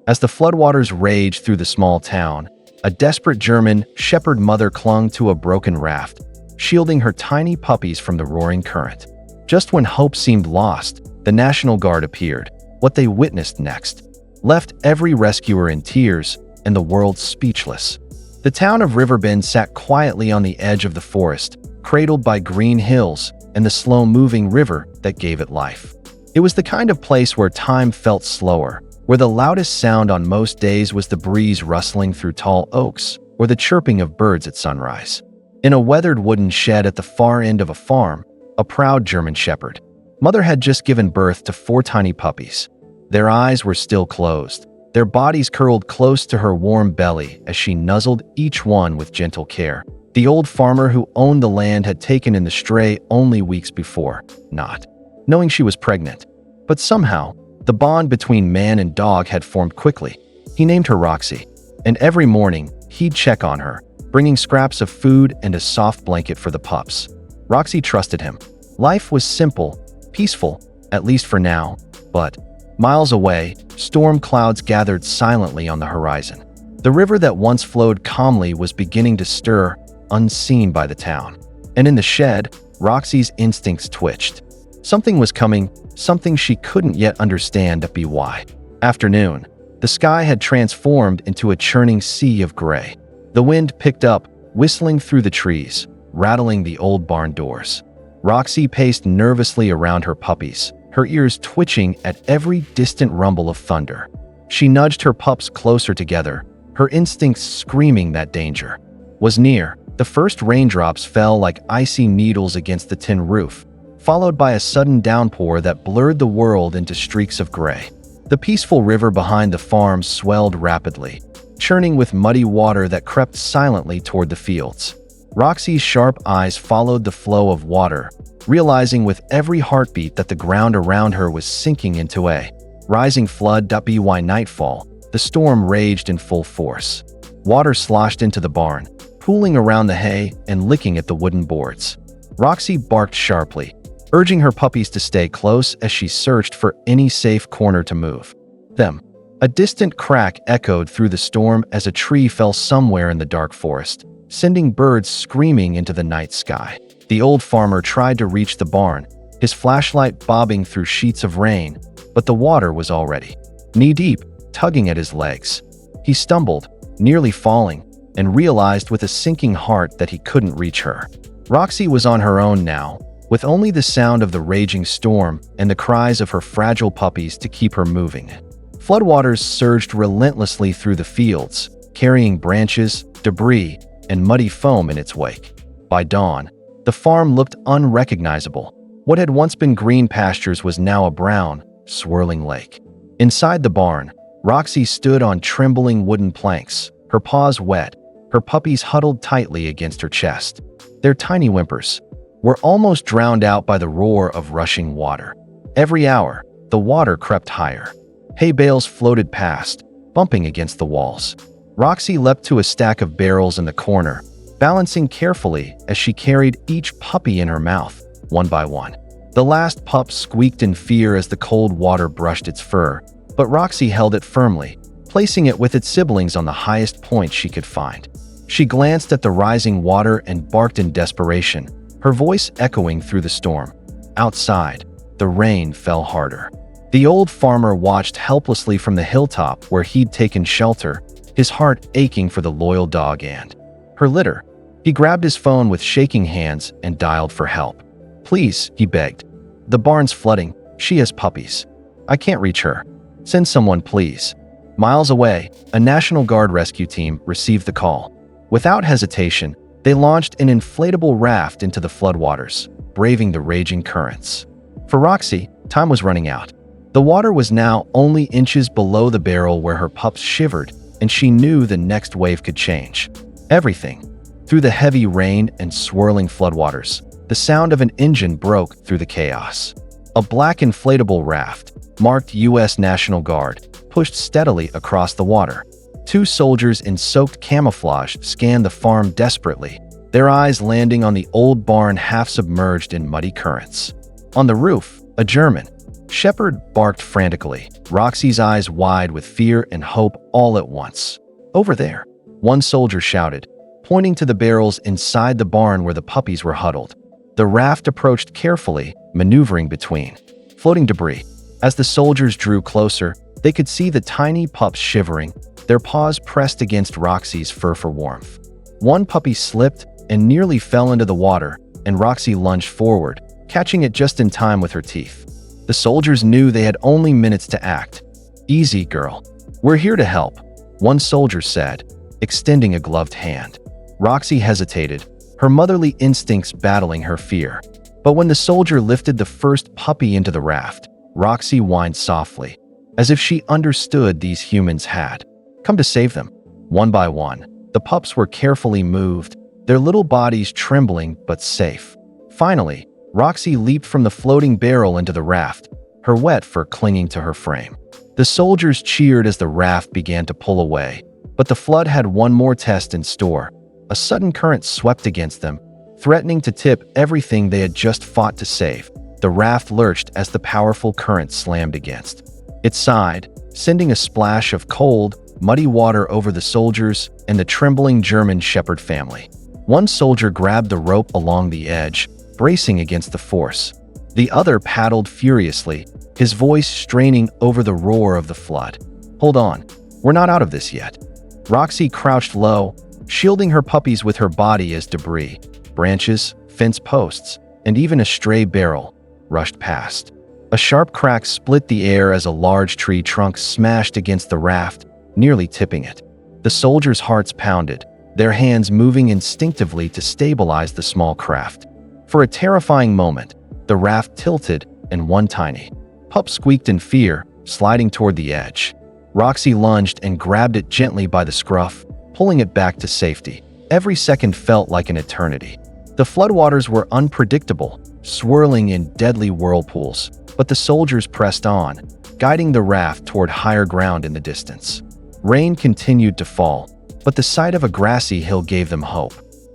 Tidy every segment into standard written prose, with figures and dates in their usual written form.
As the floodwaters raged through the small town, a desperate German shepherd mother clung to a broken raft, shielding her tiny puppies from the roaring current. Just when hope seemed lost, the National Guard appeared. What they witnessed next left every rescuer in tears and the world speechless. The town of Riverbend sat quietly on the edge of the forest, cradled by green hills and the slow-moving river that gave it life. It was the kind of place where time felt slower, where the loudest sound on most days was the breeze rustling through tall oaks or the chirping of birds at sunrise. In a weathered wooden shed at the far end of a farm, a proud German shepherd mother had just given birth to 4 tiny puppies. Their eyes were still closed, their bodies curled close to her warm belly as she nuzzled each one with gentle care. The old farmer who owned the land had taken in the stray only weeks before, not knowing she was pregnant. But somehow, the bond between man and dog had formed quickly. He named her Roxy, and every morning, he'd check on her, bringing scraps of food and a soft blanket for the pups. Roxy trusted him. Life was simple, peaceful, at least for now, but miles away, storm clouds gathered silently on the horizon. The river that once flowed calmly was beginning to stir, unseen by the town. And in the shed, Roxy's instincts twitched. Something was coming, something she couldn't yet understand why. Afternoon, the sky had transformed into a churning sea of gray. The wind picked up, whistling through the trees, rattling the old barn doors. Roxy paced nervously around her puppies, her ears twitching at every distant rumble of thunder. She nudged her pups closer together, her instincts screaming that danger was near. The first raindrops fell like icy needles against the tin roof, followed by a sudden downpour that blurred the world into streaks of gray. The peaceful river behind the farm swelled rapidly, churning with muddy water that crept silently toward the fields. Roxy's sharp eyes followed the flow of water, realizing with every heartbeat that the ground around her was sinking into a rising flood. By nightfall, the storm raged in full force. Water sloshed into the barn, pooling around the hay and licking at the wooden boards. Roxy barked sharply, urging her puppies to stay close as she searched for any safe corner to move them. A distant crack echoed through the storm as a tree fell somewhere in the dark forest, sending birds screaming into the night sky. The old farmer tried to reach the barn, his flashlight bobbing through sheets of rain, but the water was already knee-deep, tugging at his legs. He stumbled, nearly falling, and realized with a sinking heart that he couldn't reach her. Roxy was on her own now, with only the sound of the raging storm and the cries of her fragile puppies to keep her moving. Floodwaters surged relentlessly through the fields, carrying branches, debris, and muddy foam in its wake. By dawn, the farm looked unrecognizable. What had once been green pastures was now a brown, swirling lake. Inside the barn, Roxy stood on trembling wooden planks, her paws wet, her puppies huddled tightly against her chest. Their tiny whimpers were almost drowned out by the roar of rushing water. Every hour, the water crept higher. Hay bales floated past, bumping against the walls. Roxy leapt to a stack of barrels in the corner, balancing carefully as she carried each puppy in her mouth, one by one. The last pup squeaked in fear as the cold water brushed its fur, but Roxy held it firmly, placing it with its siblings on the highest point she could find. She glanced at the rising water and barked in desperation, her voice echoing through the storm. Outside, the rain fell harder. The old farmer watched helplessly from the hilltop where he'd taken shelter, his heart aching for the loyal dog and her litter. He grabbed his phone with shaking hands and dialed for help. "Please," he begged. "The barn's flooding. She has puppies. I can't reach her. Send someone, please." Miles away, a National Guard rescue team received the call. Without hesitation, they launched an inflatable raft into the floodwaters, braving the raging currents. For Roxy, time was running out. The water was now only inches below the barrel where her pups shivered, and she knew the next wave could change everything. Through the heavy rain and swirling floodwaters, the sound of an engine broke through the chaos. A black inflatable raft, marked U.S. National Guard, pushed steadily across the water. Two soldiers in soaked camouflage scanned the farm desperately, their eyes landing on the old barn half submerged in muddy currents. On the roof, a German Shepard barked frantically, Roxy's eyes wide with fear and hope all at once. "Over there," one soldier shouted, pointing to the barrels inside the barn where the puppies were huddled. The raft approached carefully, maneuvering between floating debris. As the soldiers drew closer, they could see the tiny pups shivering, their paws pressed against Roxy's fur for warmth. One puppy slipped and nearly fell into the water, and Roxy lunged forward, catching it just in time with her teeth. The soldiers knew they had only minutes to act. "Easy, girl. We're here to help," one soldier said, extending a gloved hand. Roxy hesitated, her motherly instincts battling her fear. But when the soldier lifted the first puppy into the raft, Roxy whined softly, as if she understood these humans had come to save them. One by one, the pups were carefully moved, their little bodies trembling but safe. Finally, Roxy leaped from the floating barrel into the raft, her wet fur clinging to her frame. The soldiers cheered as the raft began to pull away, but the flood had one more test in store. A sudden current swept against them, threatening to tip everything they had just fought to save. The raft lurched as the powerful current slammed against its side, sending a splash of cold, muddy water over the soldiers and the trembling German Shepherd family. One soldier grabbed the rope along the edge, bracing against the force. The other paddled furiously, his voice straining over the roar of the flood. "Hold on, we're not out of this yet." Roxy crouched low, shielding her puppies with her body as debris, branches, fence posts, and even a stray barrel rushed past. A sharp crack split the air as a large tree trunk smashed against the raft, nearly tipping it. The soldiers' hearts pounded, their hands moving instinctively to stabilize the small craft. For a terrifying moment, the raft tilted and one tiny pup squeaked in fear, sliding toward the edge. Roxy lunged and grabbed it gently by the scruff, pulling it back to safety. Every second felt like an eternity. The floodwaters were unpredictable, swirling in deadly whirlpools, but the soldiers pressed on, guiding the raft toward higher ground in the distance. Rain continued to fall, but the sight of a grassy hill gave them hope.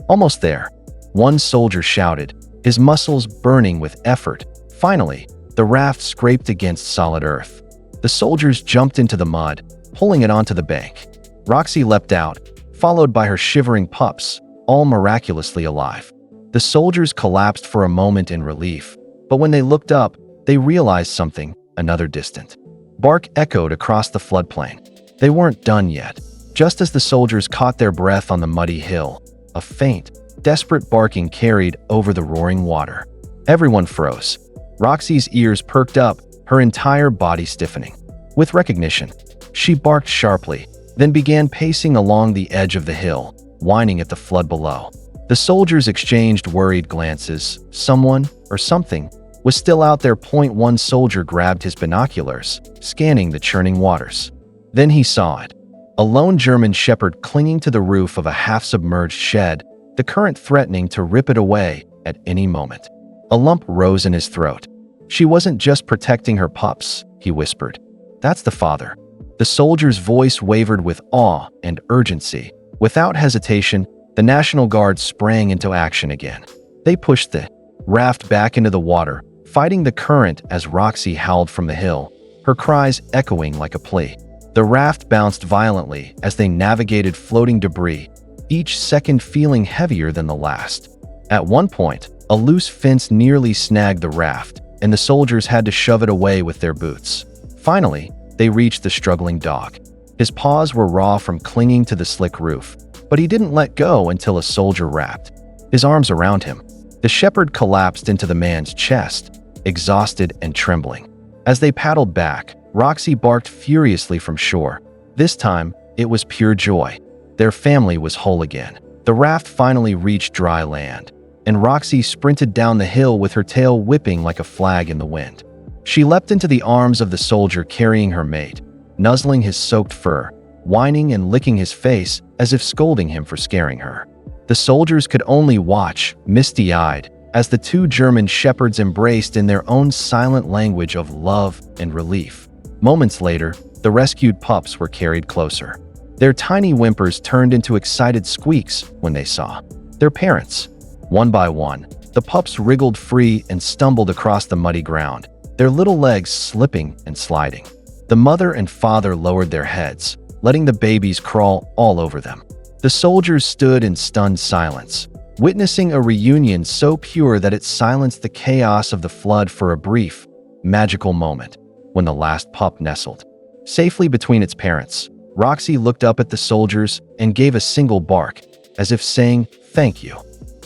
"Almost there," one soldier shouted, his muscles burning with effort. Finally, the raft scraped against solid earth. The soldiers jumped into the mud, pulling it onto the bank. Roxy leapt out, followed by her shivering pups, all miraculously alive. The soldiers collapsed for a moment in relief, but when they looked up, they realized something, another distant bark echoed across the floodplain. They weren't done yet. Just as the soldiers caught their breath on the muddy hill, a faint, desperate barking carried over the roaring water. Everyone froze. Roxy's ears perked up, her entire body stiffening. With recognition, she barked sharply, then began pacing along the edge of the hill, whining at the flood below. The soldiers exchanged worried glances. Someone, or something, was still out there. One soldier grabbed his binoculars, scanning the churning waters. Then he saw it. A lone German Shepherd clinging to the roof of a half-submerged shed, the current threatening to rip it away at any moment. A lump rose in his throat. "She wasn't just protecting her pups," he whispered. "That's the father." The soldier's voice wavered with awe and urgency. Without hesitation, the National Guard sprang into action again. They pushed the raft back into the water, fighting the current as Roxy howled from the hill, her cries echoing like a plea. The raft bounced violently as they navigated floating debris, each second feeling heavier than the last. At one point, a loose fence nearly snagged the raft, and the soldiers had to shove it away with their boots. Finally, they reached the struggling dog. His paws were raw from clinging to the slick roof, but he didn't let go until a soldier wrapped his arms around him. The shepherd collapsed into the man's chest, exhausted and trembling. As they paddled back, Roxy barked furiously from shore. This time, it was pure joy. Their family was whole again. The raft finally reached dry land, and Roxy sprinted down the hill with her tail whipping like a flag in the wind. She leapt into the arms of the soldier carrying her mate, nuzzling his soaked fur, whining and licking his face as if scolding him for scaring her. The soldiers could only watch, misty-eyed, as the two German shepherds embraced in their own silent language of love and relief. Moments later, the rescued pups were carried closer. Their tiny whimpers turned into excited squeaks when they saw their parents. One by one, the pups wriggled free and stumbled across the muddy ground, their little legs slipping and sliding. The mother and father lowered their heads, letting the babies crawl all over them. The soldiers stood in stunned silence, witnessing a reunion so pure that it silenced the chaos of the flood for a brief, magical moment. When the last pup nestled safely between its parents, Roxy looked up at the soldiers and gave a single bark, as if saying, "Thank you."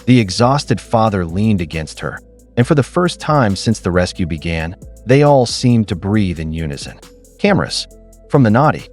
The exhausted father leaned against her, and for the first time since the rescue began, they all seemed to breathe in unison. Cameras from the naughty